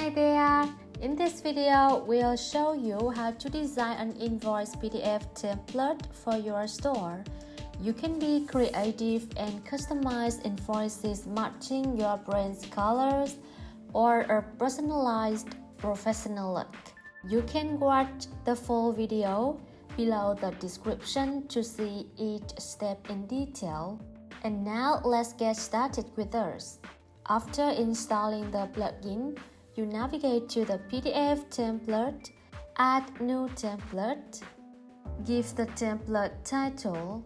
Hi there! In this video, we'll show you how to design an invoice PDF template for your store. You can be creative and customize invoices matching your brand's colors or a personalized professional look. You can watch the full video below the description to see each step in detail. And now let's get started with us. After installing the plugin, you navigate to the PDF template, add new template, give the template title,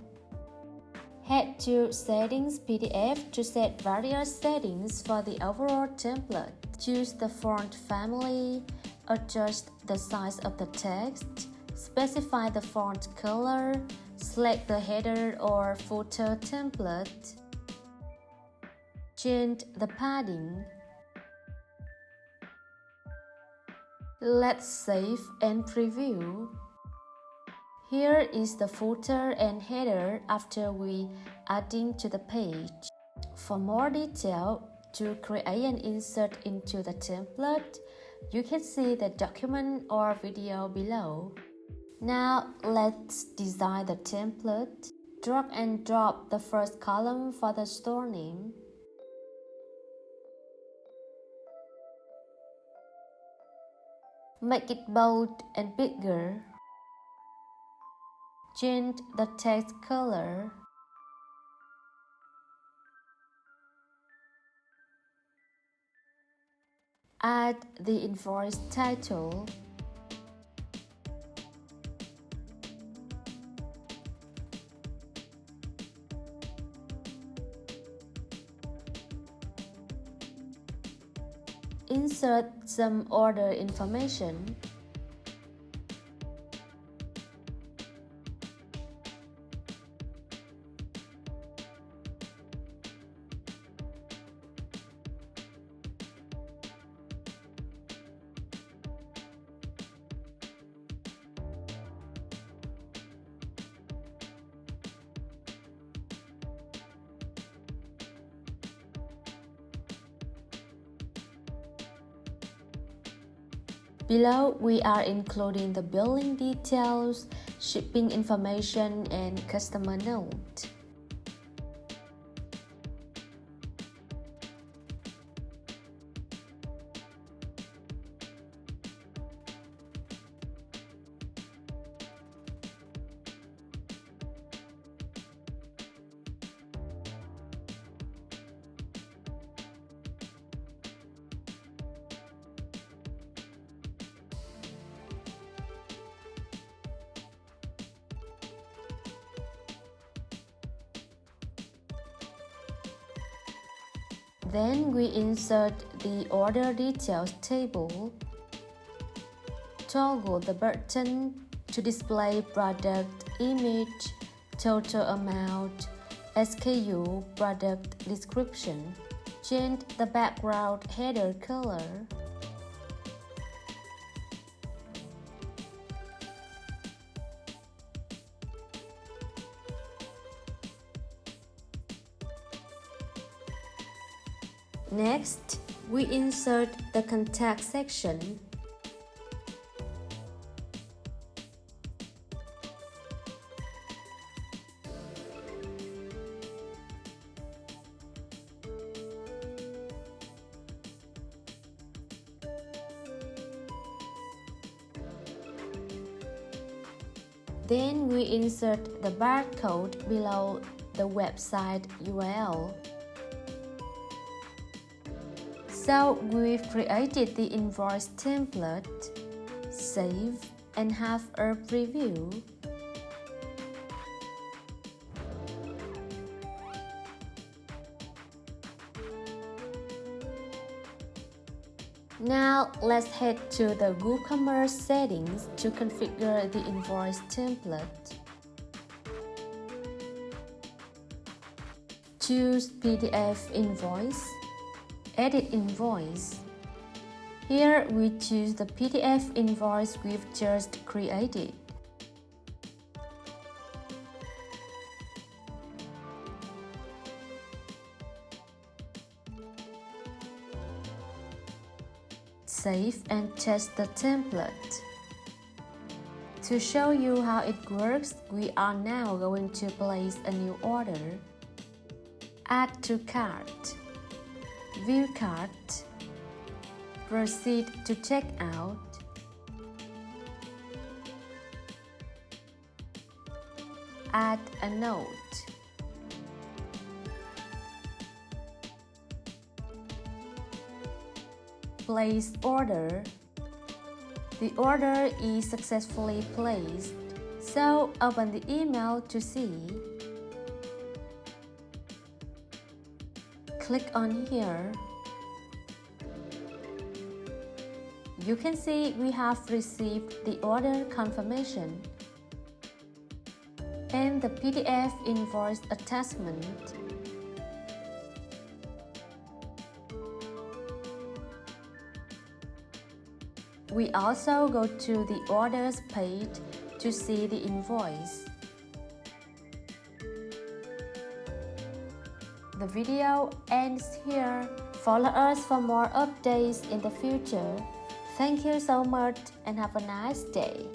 head to Settings PDF to set various settings for the overall template. Choose the font family, adjust the size of the text, specify the font color, select the header or footer template, change the padding. Let's save and preview. Here is the footer and header after we adding to the page. For more detail, to create and insert into the template, you can see the document or video below. Now let's design the template. Drag and drop the first column for the store name. Make it bold and bigger. Change the text color. Add the invoice title. Insert some order information. Below, we are including the billing details, shipping information, and customer note. Then we insert the order details table. Toggle the button to display product image, total amount, SKU, product description. Change the background header color. Next, we insert the contact section. Then we insert the barcode below the website URL. So we've created the invoice template. Save and have a preview. Now let's head to the WooCommerce settings to configure the invoice template. Choose PDF invoice. Edit invoice. Here we choose the PDF invoice we've just created. Save and test the template. To show you how it works, we are now going to place a new order. Add to cart. View cart. Proceed to checkout. Add a note. Place order. The order is successfully placed, so open the email to see. Click on here. You can see we have received the order confirmation and the PDF invoice attachment. We also go to the orders page to see the invoice. The video ends here. Follow us for more updates in the future. Thank you so much and have a nice day.